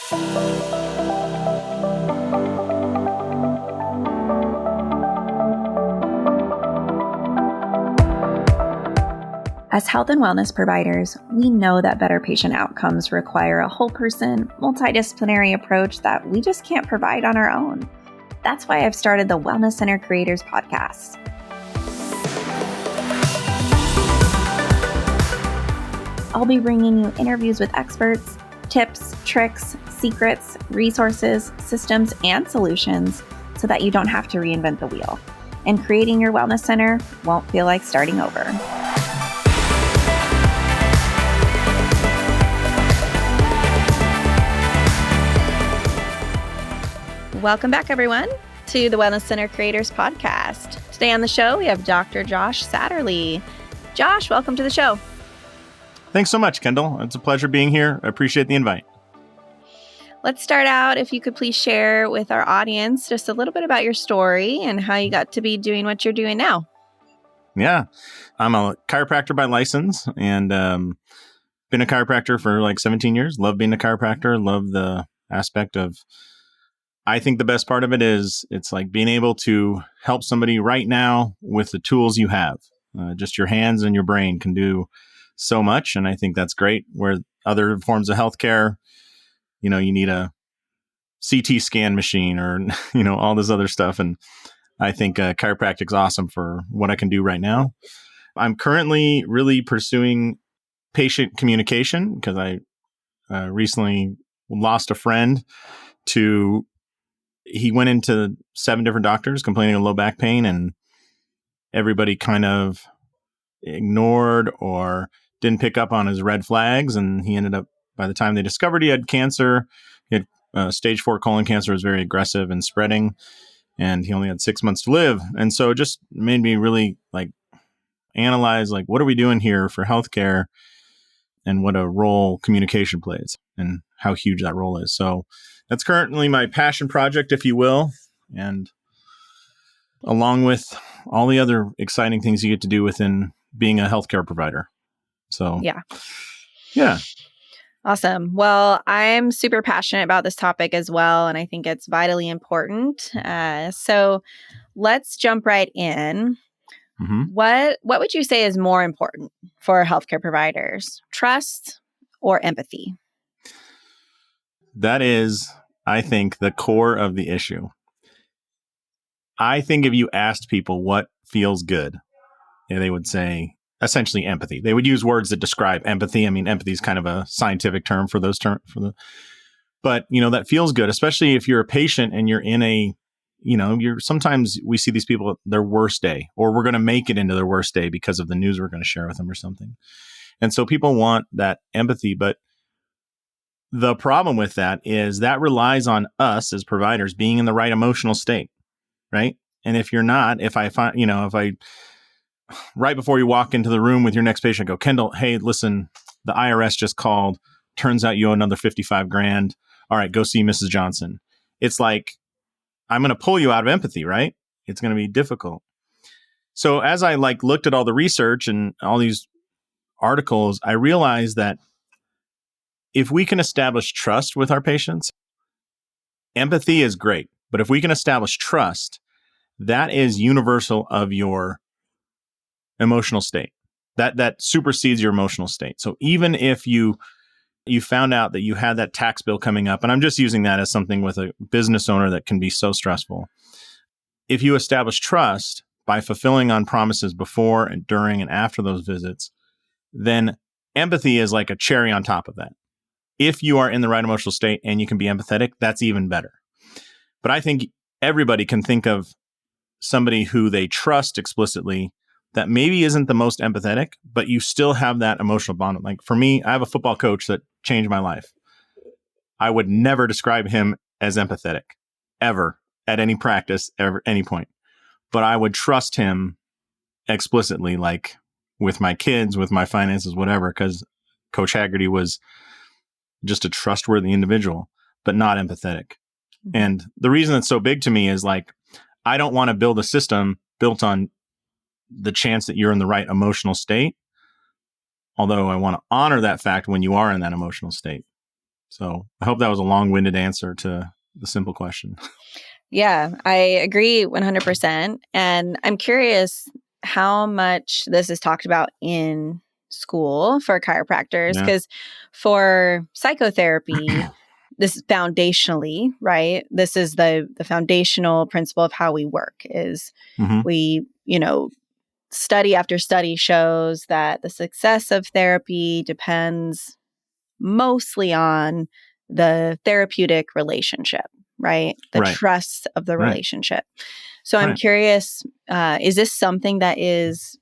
As health and wellness providers, we know that better patient outcomes require a whole person, multidisciplinary approach that we just can't provide on our own. That's why I've started the Wellness Center Creators Podcast. I'll be bringing you interviews with experts, tips, tricks, secrets, resources, systems, and solutions so that you don't have to reinvent the wheel. And creating your wellness center won't feel like starting over. Welcome back, everyone, to the Wellness Center Creators Podcast. Today on the show, we have Dr. Josh Satterlee. Josh, welcome to the show. Thanks so much, Kendall. It's a pleasure being here. I appreciate the invite. Let's start out, if you could please share with our audience just a little bit about your story and how you got to be doing what you're doing now. Yeah, I'm a chiropractor by license and been a chiropractor for like 17 years. Love being a chiropractor. Love the aspect of, I think the best part of it is it's like being able to help somebody right now with the tools you have. Just your hands and your brain can do so much. And I think that's great. Where other forms of healthcare, you need a CT scan machine or, all this other stuff. And I think chiropractic's awesome for what I can do right now. I'm currently really pursuing patient communication because I recently lost a friend he went into 7 different doctors complaining of low back pain, and everybody kind of ignored or didn't pick up on his red flags. And he ended up, by the time they discovered he had cancer, he had stage 4 colon cancer, was very aggressive and spreading, and he only had 6 months to live. And so it just made me really analyze, what are we doing here for healthcare and what a role communication plays and how huge that role is. So that's currently my passion project, if you will. And along with all the other exciting things you get to do within being a healthcare provider. So, yeah. Awesome. Well, I'm super passionate about this topic as well, and I think it's vitally important. So let's jump right in. Mm-hmm. What would you say is more important for healthcare providers? Trust or empathy? That is, I think, the core of the issue. I think if you asked people what feels good, they would say essentially empathy. They would use words that describe empathy. I mean, empathy is kind of a scientific term for those terms. But, that feels good, especially if you're a patient and you're in sometimes we see these people at their worst day, or we're going to make it into their worst day because of the news we're going to share with them or something. And so people want that empathy, but the problem with that is that relies on us as providers being in the right emotional state, right? And if you're not, if I right before you walk into the room with your next patient, I go, Kendall, hey, listen, the IRS just called. Turns out you owe another $55,000. All right, go see Mrs. Johnson. It's like, I'm going to pull you out of empathy, right? It's going to be difficult. So as I looked at all the research and all these articles, I realized that if we can establish trust with our patients, empathy is great. But if we can establish trust, that is universal of your emotional state. That supersedes your emotional state. So even if you found out that you had that tax bill coming up, and I'm just using that as something with a business owner that can be so stressful. If you establish trust by fulfilling on promises before and during and after those visits, then empathy is like a cherry on top of that. If you are in the right emotional state and you can be empathetic, that's even better. But I think everybody can think of somebody who they trust explicitly that maybe isn't the most empathetic, but you still have that emotional bond. Like for me, I have a football coach that changed my life. I would never describe him as empathetic, ever, at any practice, ever, any point. But I would trust him explicitly, like with my kids, with my finances, whatever, because Coach Haggerty was just a trustworthy individual, but not empathetic. Mm-hmm. And the reason it's so big to me is I don't want to build a system built on the chance that you're in the right emotional state. Although I want to honor that fact when you are in that emotional state. So I hope that was a long-winded answer to the simple question. Yeah, I agree 100%. And I'm curious how much this is talked about in school for chiropractors, Yeah. because for psychotherapy, this is foundationally, right? This is the foundational principle of how we work is we, study after study shows that the success of therapy depends mostly on the therapeutic relationship, right? The Right. trust of the Right. relationship. So I'm Right. curious, is this something that is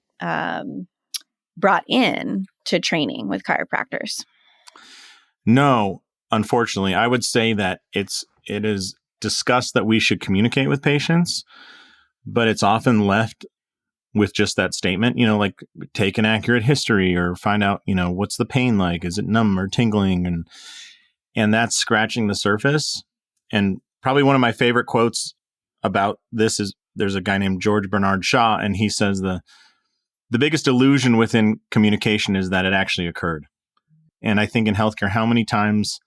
brought in to training with chiropractors? No, unfortunately, I would say that it is discussed that we should communicate with patients, but it's often left with just that statement, like take an accurate history or find out, what's the pain like? Is it numb or tingling? And that's scratching the surface. And probably one of my favorite quotes about this is there's a guy named George Bernard Shaw, and he says the biggest illusion within communication is that it actually occurred. And I think in healthcare, how many times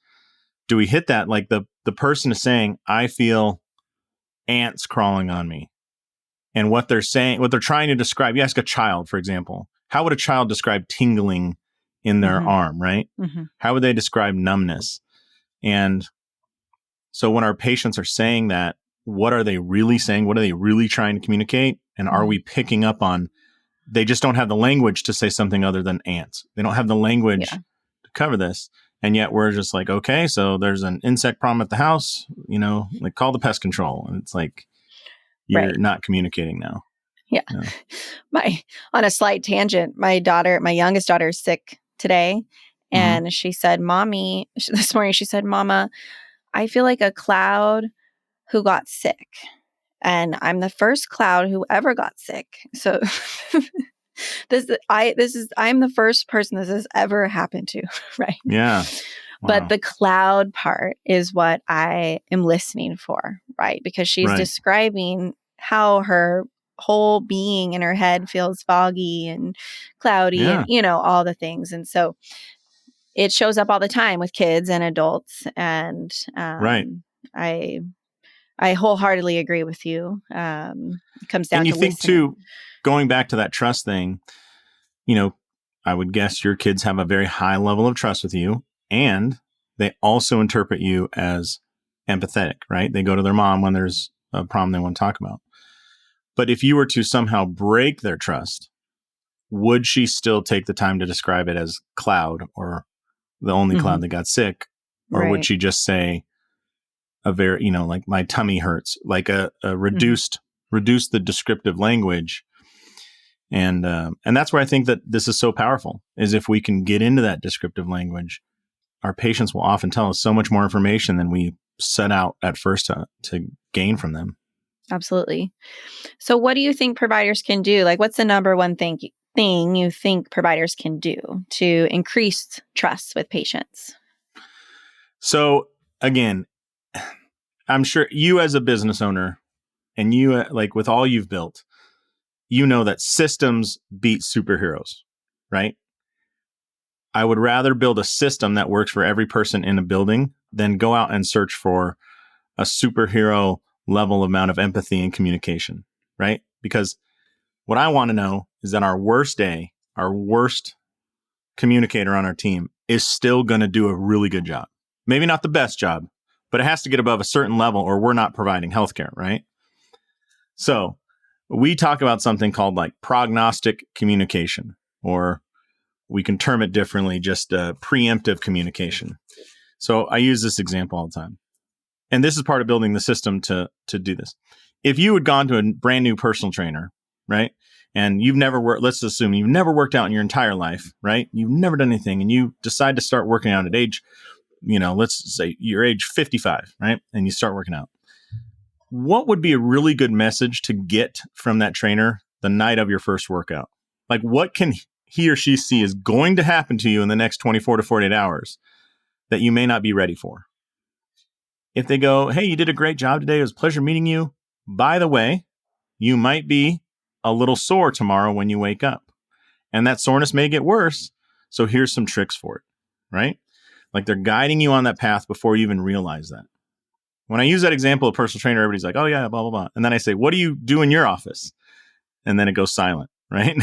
do we hit that? Like the person is saying, I feel ants crawling on me. And what they're saying, what they're trying to describe, you ask a child, for example, how would a child describe tingling in their arm, right? How would they describe numbness? And so when our patients are saying that, what are they really saying? What are they really trying to communicate? And are we picking up on, they just don't have the language to say something other than ants. They don't have the language to cover this. And yet we're just like, okay, so there's an insect problem at the house, like call the pest control. And it's like, you're not communicating now. Yeah. On a slight tangent, my youngest daughter is sick today. And she said, this morning, she said, Mama, I feel like a cloud who got sick. And I'm the first cloud who ever got sick. So I'm the first person this has ever happened to, right? Yeah. Wow. But the cloud part is what I am listening for, right? Because she's describing how her whole being in her head feels foggy and cloudy and, all the things. And so it shows up all the time with kids and adults. And I wholeheartedly agree with you. It comes down and you to think listening. too, going back to that trust thing, I would guess your kids have a very high level of trust with you, and they also interpret you as empathetic, right? They go to their mom when there's a problem they want to talk about. But if you were to somehow break their trust, would she still take the time to describe it as cloud or the only cloud that got sick? Or would she just say a very, like my tummy hurts, like a reduce the descriptive language? And that's where I think that this is so powerful, is if we can get into that descriptive language, our patients will often tell us so much more information than we set out at first to gain from them. Absolutely. So what do you think providers can do? Like, what's the number one thing you think providers can do to increase trust with patients? So again, I'm sure you as a business owner and you like with all you've built, that systems beat superheroes, right? I would rather build a system that works for every person in a building than go out and search for a superhero level amount of empathy and communication, right? Because what I want to know is that our worst day, our worst communicator on our team is still going to do a really good job. Maybe not the best job, but it has to get above a certain level or we're not providing healthcare, right? So we talk about something called like prognostic communication, or we can term it differently, just preemptive communication. So I use this example all the time. And this is part of building the system to do this. If you had gone to a brand new personal trainer, right? And you've never worked, let's assume you've never worked out in your entire life, right? You've never done anything and you decide to start working out at age, let's say you're age 55, right? And you start working out. What would be a really good message to get from that trainer the night of your first workout? Like what can he or she see is going to happen to you in the next 24 to 48 hours that you may not be ready for? If they go, hey, you did a great job today. It was a pleasure meeting you. By the way, you might be a little sore tomorrow when you wake up. And that soreness may get worse. So here's some tricks for it, right? Like they're guiding you on that path before you even realize that. When I use that example of personal trainer, everybody's like, oh yeah, blah, blah, blah. And then I say, what do you do in your office? And then it goes silent, right?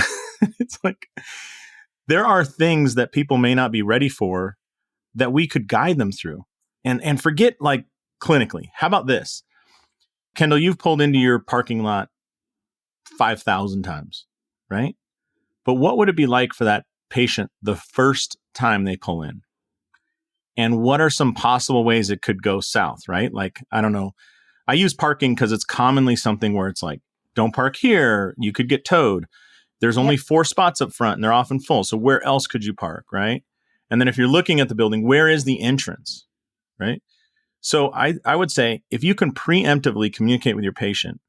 It's like, there are things that people may not be ready for that we could guide them through. And forget like clinically. How about this? Kendall, you've pulled into your parking lot 5,000 times, right? But what would it be like for that patient the first time they pull in? And what are some possible ways it could go south, right? Like, I don't know. I use parking because it's commonly something where it's like, don't park here. You could get towed. There's only 4 spots up front and they're often full. So where else could you park, right? And then if you're looking at the building, where is the entrance, right? So I would say if you can preemptively communicate with your patient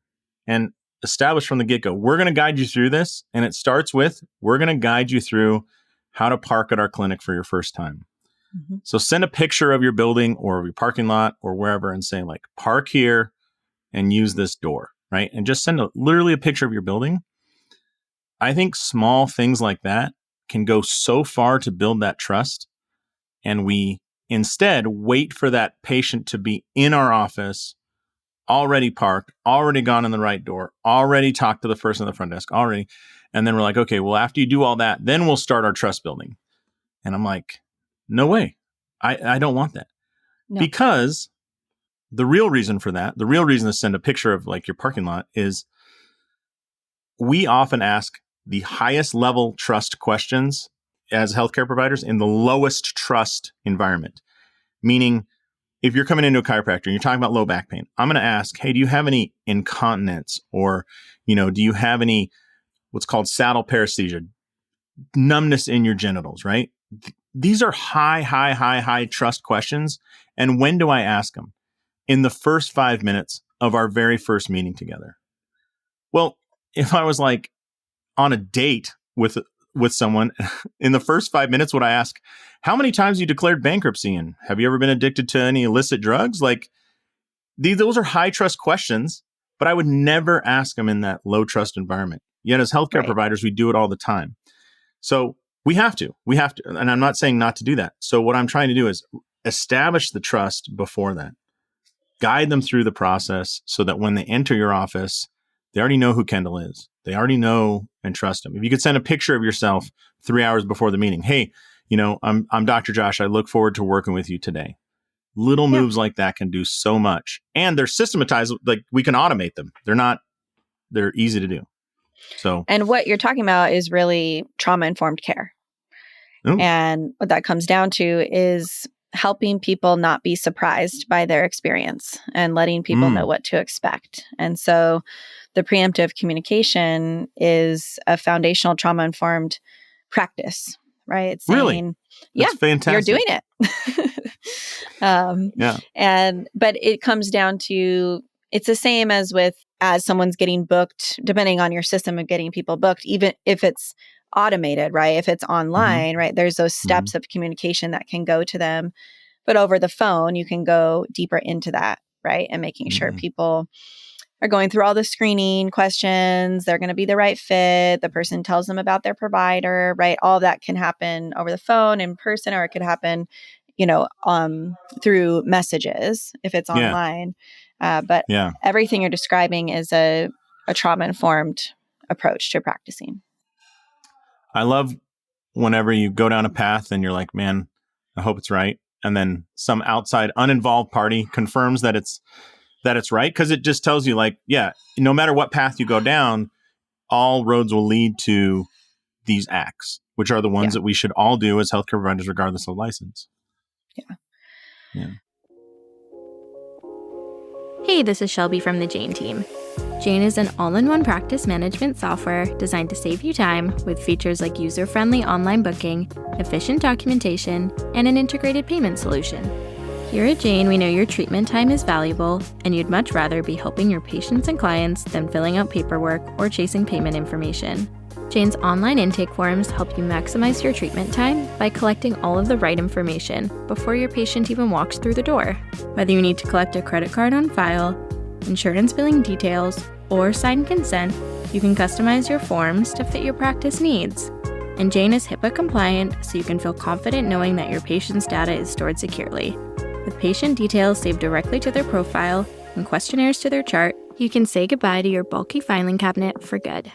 and establish from the get-go, we're going to guide you through this. And it starts with, we're going to guide you through how to park at our clinic for your first time. Mm-hmm. So send a picture of your building or of your parking lot or wherever and say like, park here and use this door, right? And just send literally a picture of your building. I think small things like that can go so far to build that trust. And we instead wait for that patient to be in our office, already parked, already gone in the right door, already talked to the person at the front desk, already. And then we're like, okay, well, after you do all that, then we'll start our trust building. And I'm like, no way. I don't want that. No. Because the real reason for that, the real reason to send a picture of like your parking lot is we often ask the highest level trust questions as healthcare providers in the lowest trust environment. Meaning, if you're coming into a chiropractor and you're talking about low back pain, I'm going to ask, hey, do you have any incontinence? Or, do you have any what's called saddle paresthesia, numbness in your genitals, right? These are high trust questions. And when do I ask them? In the first 5 minutes of our very first meeting together. Well, if I was like on a date with someone, in the first 5 minutes, would I ask, how many times you declared bankruptcy and have you ever been addicted to any illicit drugs? Like those are high trust questions, but I would never ask them in that low trust environment. Yet as healthcare providers, we do it all the time. So we have to, and I'm not saying not to do that. So what I'm trying to do is establish the trust before that, guide them through the process so that when they enter your office, they already know who Kendall is. They already know and trust him. If you could send a picture of yourself 3 hours before the meeting, hey, I'm Dr. Josh. I look forward to working with you today. Little moves like that can do so much. And they're systematized. Like we can automate them. They're easy to do. So, and what you're talking about is really trauma-informed care. Ooh. And what that comes down to is helping people not be surprised by their experience and letting people know what to expect. And so the preemptive communication is a foundational trauma-informed practice, right? It's saying, really? That's fantastic. You're doing it. But it comes down to, it's the same as someone's getting booked, depending on your system of getting people booked, even if it's automated, right? If it's online, right? There's those steps of communication that can go to them. But over the phone, you can go deeper into that, right? And making sure people are going through all the screening questions. They're going to be the right fit. The person tells them about their provider, right? All of that can happen over the phone, in person, or it could happen, through messages if it's online. But everything you're describing is a trauma-informed approach to practicing. I love whenever you go down a path and you're like, man, I hope it's right. And then some outside uninvolved party confirms that it's right. Because it just tells you like, no matter what path you go down, all roads will lead to these acts, which are the ones that we should all do as healthcare providers, regardless of license. Yeah. Hey, this is Shelby from the Jane team. Jane is an all-in-one practice management software designed to save you time with features like user-friendly online booking, efficient documentation, and an integrated payment solution. Here at Jane, we know your treatment time is valuable, and you'd much rather be helping your patients and clients than filling out paperwork or chasing payment information. Jane's online intake forms help you maximize your treatment time by collecting all of the right information before your patient even walks through the door. Whether you need to collect a credit card on file, insurance billing details, or sign consent, you can customize your forms to fit your practice needs. And Jane is HIPAA compliant, so you can feel confident knowing that your patient's data is stored securely. With patient details saved directly to their profile and questionnaires to their chart, you can say goodbye to your bulky filing cabinet for good.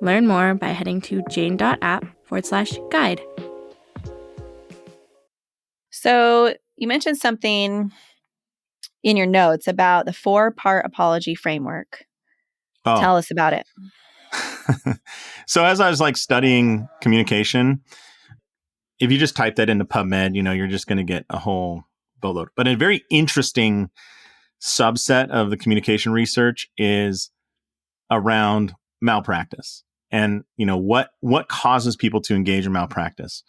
Learn more by heading to jane.app/guide. So you mentioned something in your notes about the 4-part apology framework. Oh. Tell us about it. So as I was like studying communication, if you just type that into PubMed, you're just going to get a whole boatload. But a very interesting subset of the communication research is around malpractice and, what causes people to engage in malpractice.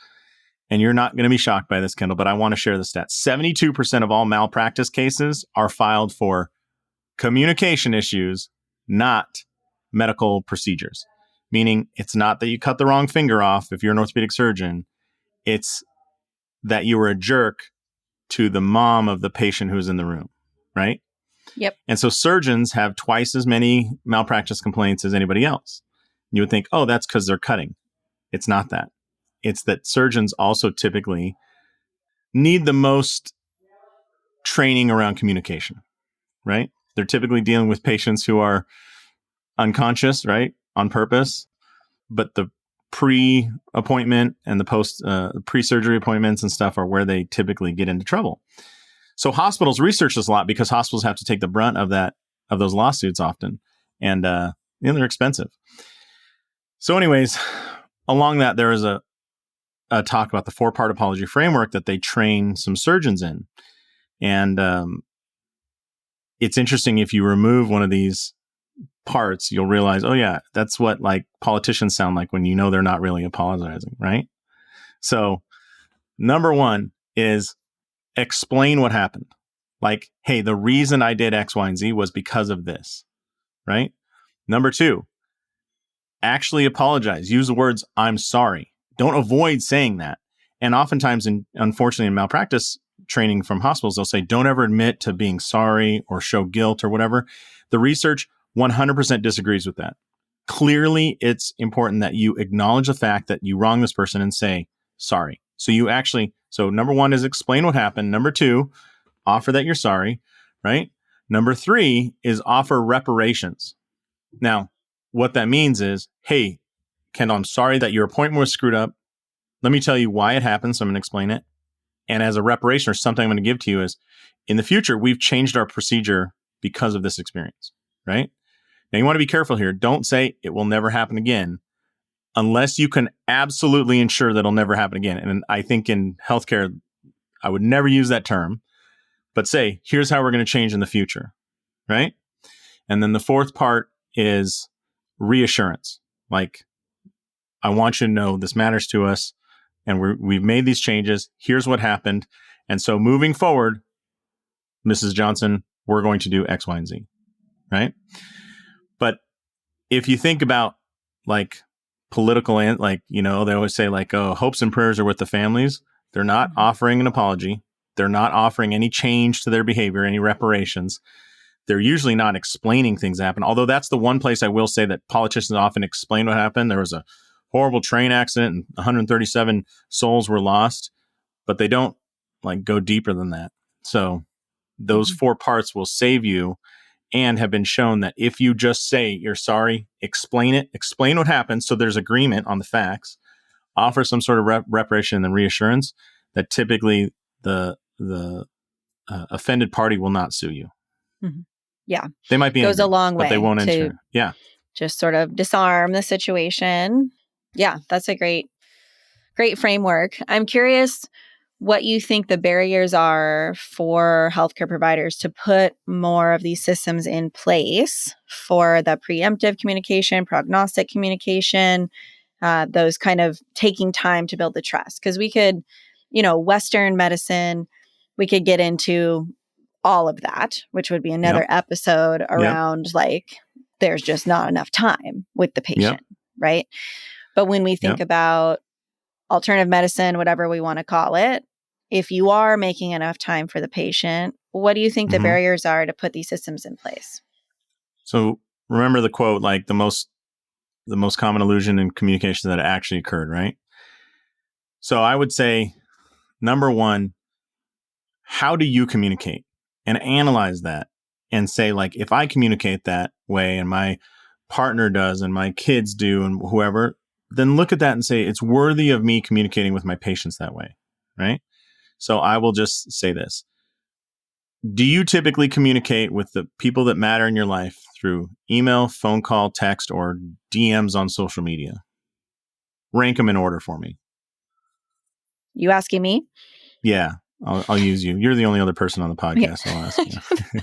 And you're not going to be shocked by this, Kendall, but I want to share the stats. 72% of all malpractice cases are filed for communication issues, not medical procedures. Meaning it's not that you cut the wrong finger off if you're an orthopedic surgeon. It's that you were a jerk to the mom of the patient who's in the room, right? Yep. And so surgeons have twice as many malpractice complaints as anybody else. You would think, oh, that's because they're cutting. It's not that. It's that surgeons also typically need the most training around communication, right? They're typically dealing with patients who are unconscious, right? On purpose. But the pre-appointment and the pre-surgery appointments and stuff are where they typically get into trouble. So hospitals research this a lot because hospitals have to take the brunt of those lawsuits often. And they're expensive. So anyways, along that, there is a talk about the 4-part apology framework that they train some surgeons in. And it's interesting, if you remove one of these parts, you'll realize, oh yeah, that's what like politicians sound like when they're not really apologizing, right? So number 1 is explain what happened. Like, hey, the reason I did X, Y, and Z was because of this, right? Number 2, actually apologize. Use the words, I'm sorry. Don't avoid saying that. And oftentimes, unfortunately, in malpractice training from hospitals, they'll say, don't ever admit to being sorry or show guilt or whatever. The research 100% disagrees with that. Clearly, it's important that you acknowledge the fact that you wronged this person and say sorry. So number 1 is explain what happened. Number 2, offer that you're sorry, right? Number 3 is offer reparations. Now, what that means is, hey, Kendall, I'm sorry that your appointment was screwed up. Let me tell you why it happened, so I'm going to explain it. And as a reparation or something I'm going to give to you is, in the future, we've changed our procedure because of this experience, right? Now, you want to be careful here. Don't say it will never happen again unless you can absolutely ensure that it'll never happen again. And I think in healthcare, I would never use that term, but say, here's how we're going to change in the future, right? And then the 4th part is reassurance. Like, I want you to know this matters to us, and we've made these changes. Here's what happened. And so moving forward, Mrs. Johnson, we're going to do X, Y, and Z, right? But if you think about like political and they always say like, oh, hopes and prayers are with the families. They're not offering an apology. They're not offering any change to their behavior, any reparations. They're usually not explaining things that happen. Although that's the one place I will say that politicians often explain what happened. There was a horrible train accident and 137 souls were lost, but they don't like go deeper than that. So those 4 parts will save you, and have been shown that if you just say you're sorry, explain what happened, so there's agreement on the facts, offer some sort of reparation and reassurance, that typically the offended party will not sue you. Mm-hmm. Yeah. They might be goes angry, a long way, but they won't to enter. Yeah. Just sort of disarm the situation. Yeah, that's a great framework. I'm curious what you think the barriers are for healthcare providers to put more of these systems in place for the preemptive communication, prognostic communication, those kind of taking time to build the trust. Because we could, Western medicine, we could get into all of that, which would be another episode around like, there's just not enough time with the patient, right? But when we think about alternative medicine, whatever we want to call it, if you are making enough time for the patient, what do you think the barriers are to put these systems in place? So remember the quote, like the most the most common illusion in communication that actually occurred, right? So I would say, number one, how do you communicate? And analyze that and say, like, if I communicate that way and my partner does and my kids do and whoever, then look at that and say, it's worthy of me communicating with my patients that way, right? So I will just say this. Do you typically communicate with the people that matter in your life through email, phone call, text, or DMs on social media? Rank them in order for me. You asking me? Yeah, I'll use you. You're the only other person on the podcast, so I'll ask you.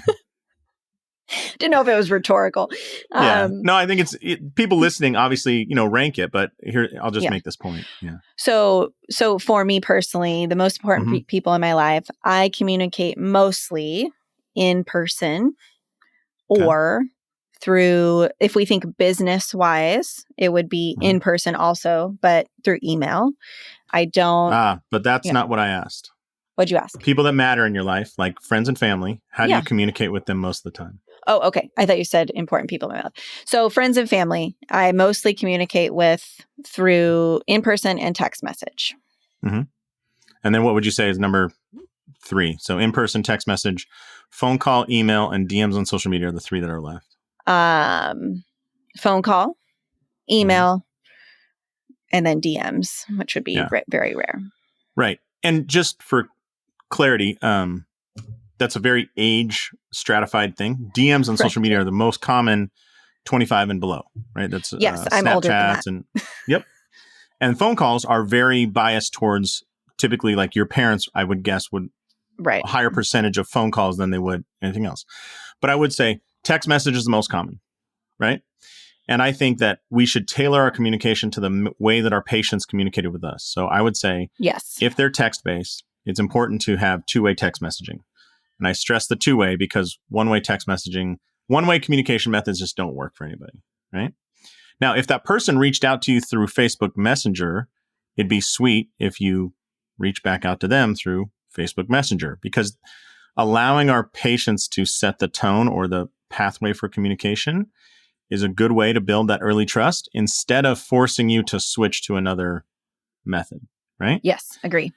Didn't know if it was rhetorical. Yeah. No, I think people listening, obviously, rank it, but here, I'll just Yeah. make this point. Yeah. So for me personally, the most important people in my life, I communicate mostly in person or through, if we think business wise, it would be in person also, but through email. I don't. But that's not what I asked. What'd you ask? People that matter in your life, like friends and family, how do you communicate with them most of the time? Oh, okay. I thought you said important people in my life. So friends and family, I mostly communicate with through in-person and text message. Mm-hmm. And then what would you say is number 3? So in-person, text message, phone call, email, and DMs on social media are the 3 that are left. Phone call, email, and then DMs, which would be very rare. Right. And just for clarity, that's a very age stratified thing. DMs on social media are the most common 25 and below, right? That's yes, I'm older than that. And yep. And phone calls are very biased towards typically like your parents, I would guess, would a higher percentage of phone calls than they would anything else. But I would say text message is the most common, right? And I think that we should tailor our communication to the way that our patients communicated with us. So I would say, yes, if they're text-based, it's important to have two-way text messaging. And I stress the two-way because one-way text messaging, one-way communication methods just don't work for anybody, right? Now, if that person reached out to you through Facebook Messenger, it'd be sweet if you reach back out to them through Facebook Messenger, because allowing our patients to set the tone or the pathway for communication is a good way to build that early trust instead of forcing you to switch to another method, right? Yes, agree.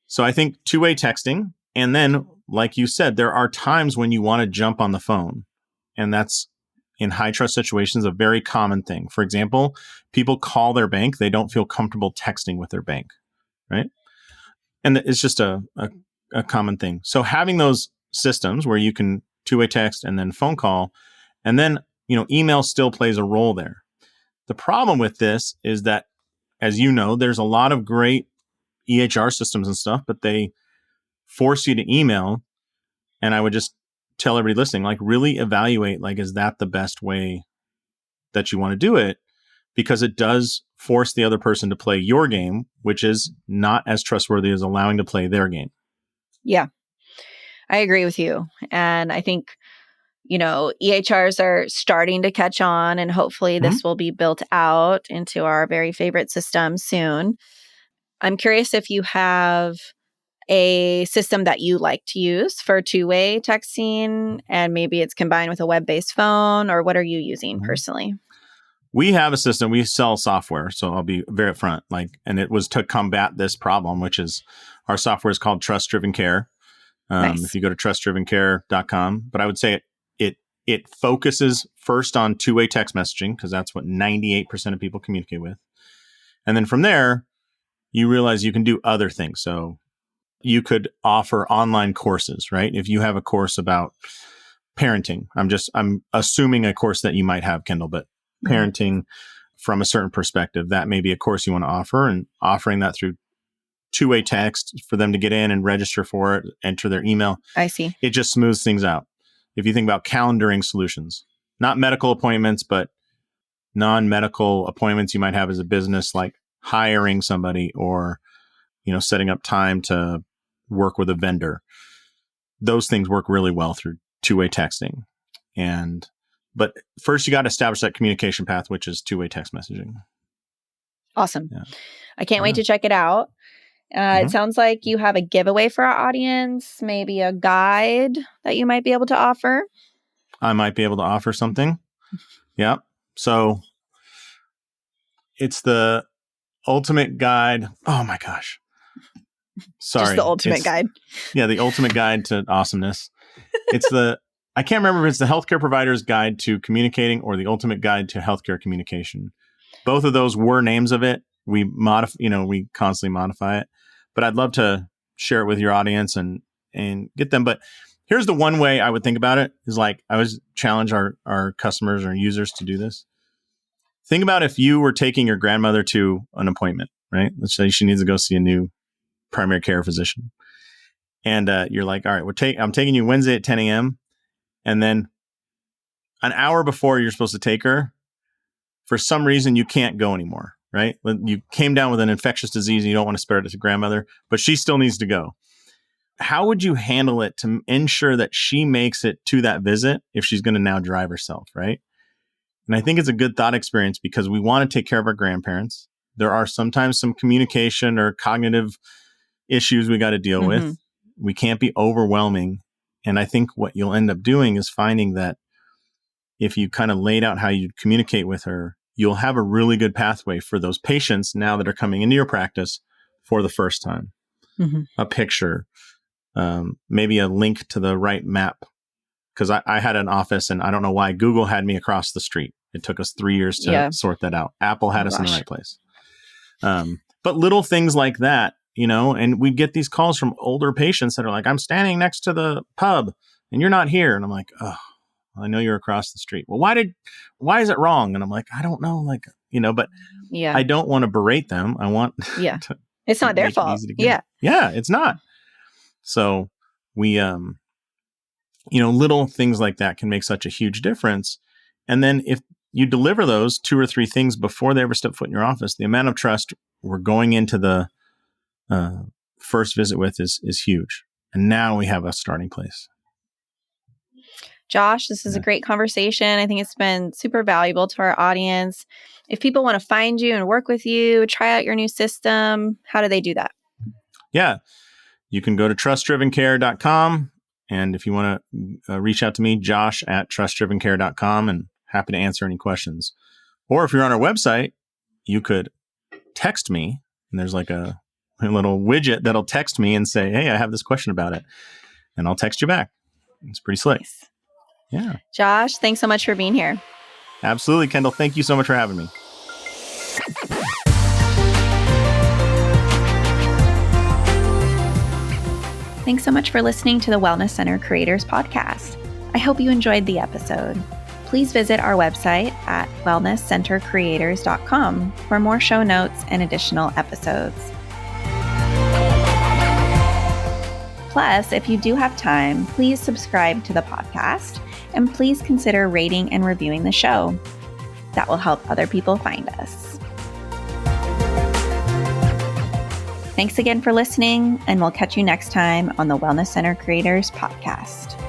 So I think two-way texting. And then, like you said, there are times when you want to jump on the phone. And that's, in high trust situations, a very common thing. For example, people call their bank. They don't feel comfortable texting with their bank, right? And it's just a common thing. So having those systems where you can two-way text and then phone call, and then email still plays a role there. The problem with this is that, as you know, there's a lot of great EHR systems and stuff, but they force you to email. And I would just tell everybody listening, like, really evaluate, like, is that the best way that you want to do it? Because it does force the other person to play your game, which is not as trustworthy as allowing to play their game. Yeah, I agree with you. And I think, EHRs are starting to catch on, and hopefully this will be built out into our very favorite system soon. I'm curious if you have a system that you like to use for two-way texting, and maybe it's combined with a web-based phone, or what are you using personally? We have a system. We sell software, so I'll be very upfront. And it was to combat this problem, which is our software is called Trust Driven Care. Nice. If you go to trustdrivencare.com, but I would say it focuses first on two-way text messaging, because that's what 98% of people communicate with. And then from there, you realize you can do other things. So you could offer online courses, right? If you have a course about parenting, I'm assuming a course that you might have, Kendall, but parenting from a certain perspective, that may be a course you want to offer, and offering that through two-way text for them to get in and register for it, enter their email. I see. It just smooths things out. If you think about calendaring solutions, not medical appointments, but non-medical appointments you might have as a business, like hiring somebody or, setting up time to work with a vendor. Those things work really well through two-way texting. But first you got to establish that communication path, which is two-way text messaging. Awesome. Yeah. I can't wait to check it out. It sounds like you have a giveaway for our audience, maybe a guide that you might be able to offer. I might be able to offer something. Yeah. So It's the ultimate guide. Oh my gosh. Sorry. Just the ultimate guide. Yeah, the ultimate guide to awesomeness. I can't remember if it's the healthcare provider's guide to communicating or the ultimate guide to healthcare communication. Both of those were names of it. We we constantly modify it, but I'd love to share it with your audience and get them. But here's the one way I would think about it is like, I always challenge our customers or users to do this. Think about if you were taking your grandmother to an appointment, right? Let's say she needs to go see a new primary care physician. And you're like, all right, I'm taking you Wednesday at 10 a.m. And then an hour before you're supposed to take her, for some reason, you can't go anymore, right? You came down with an infectious disease and you don't want to spare it to grandmother, but she still needs to go. How would you handle it to ensure that she makes it to that visit if she's going to now drive herself, right? And I think it's a good thought experience because we want to take care of our grandparents. There are sometimes some communication or cognitive issues we got to deal with. We can't be overwhelming. And I think what you'll end up doing is finding that if you kind of laid out how you communicate with her, you'll have a really good pathway for those patients now that are coming into your practice for the first time. A picture, maybe a link to the right map. Because I had an office and I don't know why Google had me across the street. It took us 3 years to sort that out. Apple had us in the right place. But little things like that, and we get these calls from older patients that are like, I'm standing next to the pub and you're not here. And I'm like, oh, I know you're across the street. Well, why is it wrong? And I'm like, I don't know. But I don't want to berate them. I want to it's not their fault. Yeah, it's not. So we, little things like that can make such a huge difference. And then if you deliver those 2 or 3 things before they ever step foot in your office, the amount of trust we're going into the first visit with is huge. And now we have a starting place. Josh, this is a great conversation. I think it's been super valuable to our audience. If people want to find you and work with you, try out your new system, how do they do that? Yeah, you can go to trustdrivencare.com. And if you want to reach out to me, Josh at trustdrivencare.com, and happy to answer any questions. Or if you're on our website, you could text me. And there's like a little widget that'll text me and say, hey, I have this question about it. And I'll text you back. It's pretty slick. Nice. Yeah. Josh, thanks so much for being here. Absolutely, Kendall. Thank you so much for having me. Thanks so much for listening to the Wellness Center Creators Podcast. I hope you enjoyed the episode. Please visit our website at wellnesscentercreators.com for more show notes and additional episodes. Plus, if you do have time, please subscribe to the podcast and please consider rating and reviewing the show. That will help other people find us. Thanks again for listening, and we'll catch you next time on the Wellness Center Creators Podcast.